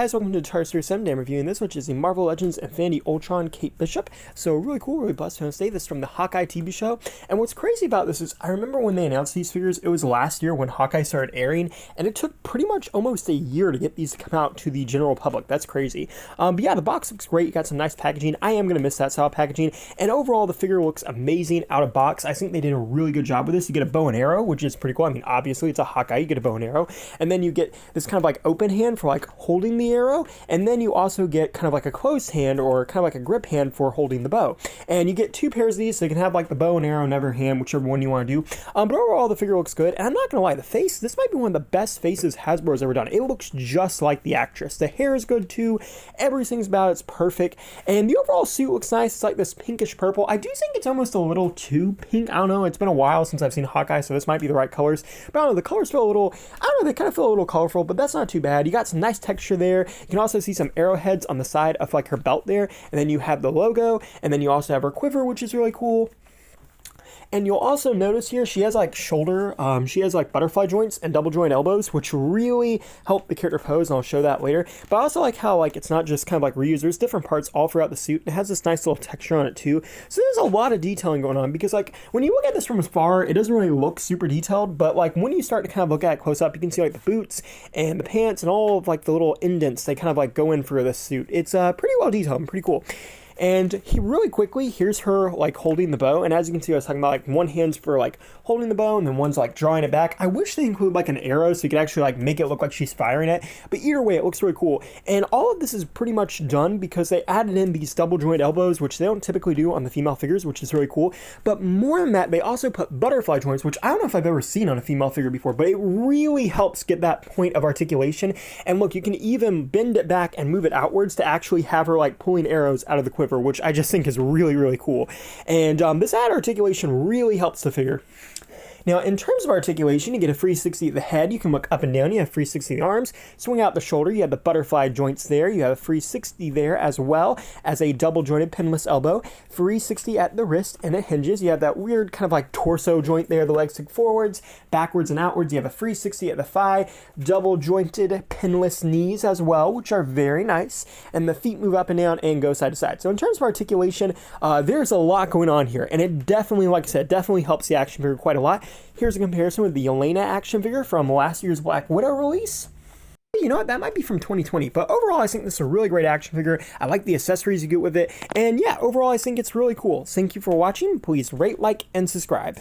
guys, welcome to Tar Series 7. I'm reviewing this, which is the Marvel Legends Infinity Ultron Kate Bishop. So really cool, really blessed to say this from the Hawkeye TV show. And what's crazy about this is I remember when they announced these figures, it was last year when Hawkeye started airing, and it took pretty much almost a year to get these to come out to the general public. That's crazy. But yeah, the box looks great. You got some nice packaging. I am going to miss that style packaging. And overall, the figure looks amazing out of box. I think they did a really good job with this. You get a bow and arrow, which is pretty cool. I mean, obviously it's a Hawkeye, you get a bow and arrow. And then you get this kind of like open hand for like holding the arrow, and then you also get kind of like a closed hand or kind of like a grip hand for holding the bow. And you get two pairs of these, so you can have like the bow and arrow in every hand, whichever one you want to do. But overall, the figure looks good. And I'm not gonna lie, the face, this might be one of the best faces Hasbro's ever done. It looks just like the actress. The hair is good too. Everything's about it's perfect. And the overall suit looks nice. It's like this pinkish purple. I do think it's almost a little too pink. I don't know. It's been a while since I've seen Hawkeye, so this might be the right colors. But I don't know, the colors feel a little, I don't know, they kind of feel a little colorful, but that's not too bad. You got some nice texture there. You can also see some arrowheads on the side of like her belt there, and then you have the logo, and then you also have her quiver, which is really cool. And you'll also notice here, she has like shoulder, she has like butterfly joints and double joint elbows, which really help the character pose, and I'll show that later. But I also like how like it's not just kind of like reused. There's different parts all throughout the suit. It has this nice little texture on it too. So there's a lot of detailing going on, because like when you look at this from afar, it doesn't really look super detailed, but like when you start to kind of look at it close up, you can see like the boots and the pants and all of like the little indents, they kind of like go in for this suit. It's pretty well detailed and pretty cool. And really quickly, here's her like holding the bow, and as you can see, I was talking about like one hand's for like holding the bow and then one's like drawing it back. I wish they include like an arrow so you could actually like make it look like she's firing it, but either way it looks really cool. And all of this is pretty much done because they added in these double joint elbows, which they don't typically do on the female figures, which is really cool. But more than that, they also put butterfly joints, which I don't know if I've ever seen on a female figure before, but it really helps get that point of articulation. And look, you can even bend it back and move it outwards to actually have her like pulling arrows out of the quiver, which I just think is really, really cool. And this added articulation really helps the figure. Now, in terms of articulation, you get a 360 at the head. You can look up and down. You have 360 the arms. Swing out the shoulder. You have the butterfly joints there. You have a 360 there, as well as a double jointed pinless elbow. 360 at the wrist, and it hinges. You have that weird kind of like torso joint there. The legs stick forwards, backwards, and outwards. You have a 360 at the thigh. Double jointed pinless knees as well, which are very nice. And the feet move up and down and go side to side. So in terms of articulation, there's a lot going on here. And it definitely, like I said, definitely helps the action figure quite a lot. Here's a comparison with the Yelena action figure from last year's Black Widow release. You know what, that might be from 2020, but overall I think this is a really great action figure. I like the accessories you get with it, and yeah, overall I think it's really cool. Thank you for watching. Please rate, like, and subscribe.